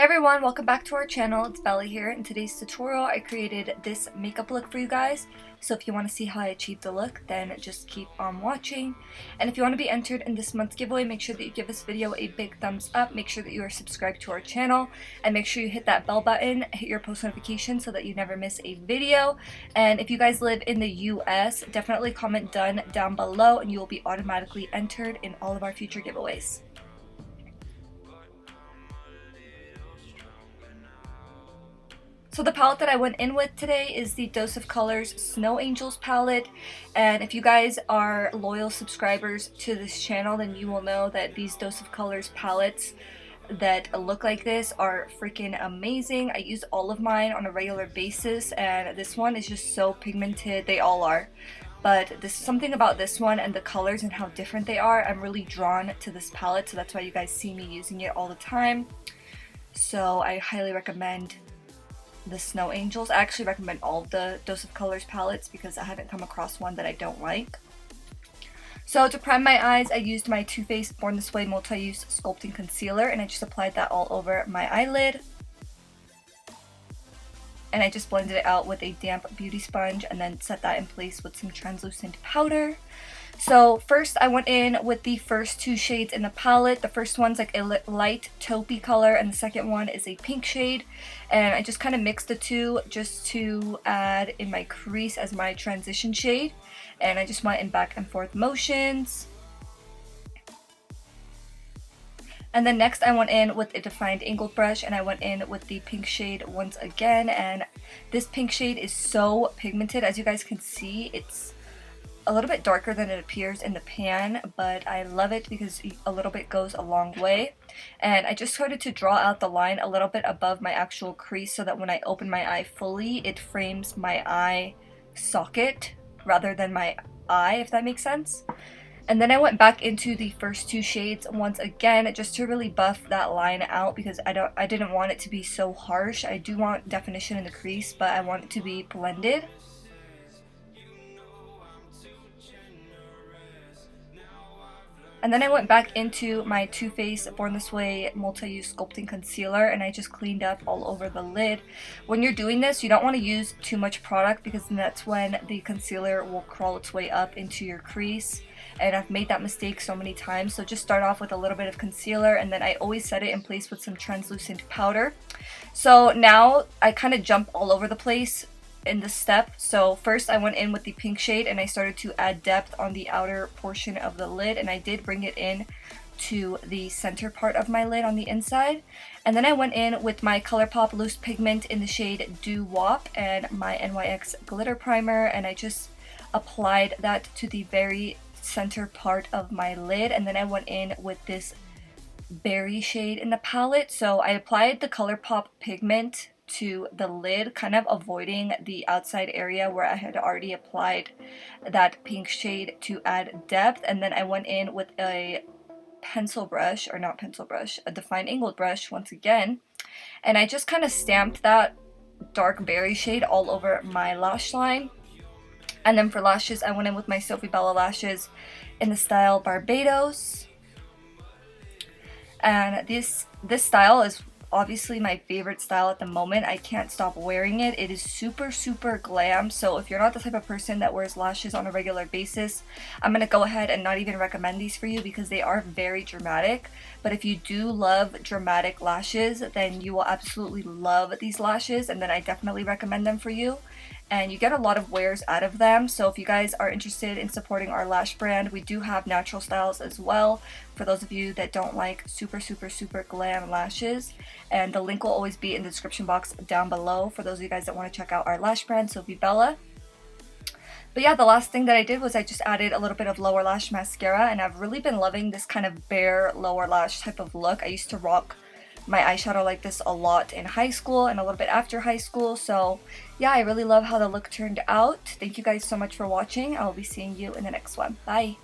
Everyone, welcome back to our channel. It's Beverly here. In today's tutorial I created this makeup look for you guys, so if you want to see how I achieved the look, then just keep on watching. And if you want to be entered in this month's giveaway, make sure that you give this video a big thumbs up, make sure that you are subscribed to our channel, and make sure you hit that bell button, hit your post notification so that you never miss a video. And if you guys live in the US, definitely comment done down below and you will be automatically entered in all of our future giveaways. So the palette that I went in with today is the Dose of Colors Snow Angels palette, and if you guys are loyal subscribers to this channel, then you will know that these Dose of Colors palettes that look like this are freaking amazing. I use all of mine on a regular basis, and this one is just so pigmented. They all are, but there's something about this one and the colors and how different they are. I'm really drawn to this palette, so that's why you guys see me using it all the time. So I highly recommend the Snow Angels. I actually recommend all of the Dose of Colors palettes because I haven't come across one that I don't like. So to prime my eyes, I used my Too Faced Born This Way Multi-Use Sculpting Concealer, and I just applied that all over my eyelid. And I just blended it out with a damp beauty sponge and then set that in place with some translucent powder. So first I went in with the first two shades in the palette. The first one's like a light taupey color and the second one is a pink shade. And I just kind of mixed the two just to add in my crease as my transition shade. And I just went in back and forth motions. And then next I went in with a defined angled brush and I went in with the pink shade once again. And this pink shade is so pigmented. As you guys can see, it's a little bit darker than it appears in the pan, but I love it because a little bit goes a long way. And I just started to draw out the line a little bit above my actual crease so that when I open my eye fully, it frames my eye socket rather than my eye, if that makes sense. And then I went back into the first two shades once again just to really buff that line out because I didn't want it to be so harsh. I do want definition in the crease, but I want it to be blended. And then I went back into my Too Faced Born This Way Multi-Use Sculpting Concealer and I just cleaned up all over the lid. When you're doing this, you don't want to use too much product because that's when the concealer will crawl its way up into your crease. And I've made that mistake so many times, so just start off with a little bit of concealer and then I always set it in place with some translucent powder. So now I kind of jump all over the place in this step. So first I went in with the pink shade and I started to add depth on the outer portion of the lid, and I did bring it in to the center part of my lid on the inside. And then I went in with my ColourPop loose pigment in the shade Doo Wop and my NYX glitter primer, and I just applied that to the very center part of my lid. And then I went in with this berry shade in the palette. So I applied the ColourPop pigment to the lid, kind of avoiding the outside area where I had already applied that pink shade to add depth. And then I went in with a pencil brush, or not pencil brush, a defined angled brush once again, and I just kind of stamped that dark berry shade all over my lash line. And then for lashes, I went in with my Sophie Bella lashes in the style Barbados, and this style is obviously my favorite style at the moment. I can't stop wearing it. It is super glam, so if you're not the type of person that wears lashes on a regular basis, I'm gonna go ahead and not even recommend these for you because they are very dramatic. But if you do love dramatic lashes, then you will absolutely love these lashes, and then I definitely recommend them for you. And you get a lot of wears out of them. So if you guys are interested in supporting our lash brand, we do have natural styles as well for those of you that don't like super glam lashes. And the link will always be in the description box down below for those of you guys that want to check out our lash brand, Sophie Bella. But yeah, the last thing that I did was I just added a little bit of lower lash mascara, and I've really been loving this kind of bare lower lash type of look. I used to rock my eyeshadow like this a lot in high school and a little bit after high school. So yeah, I really love how the look turned out. Thank you guys so much for watching. I'll be seeing you in the next one. Bye!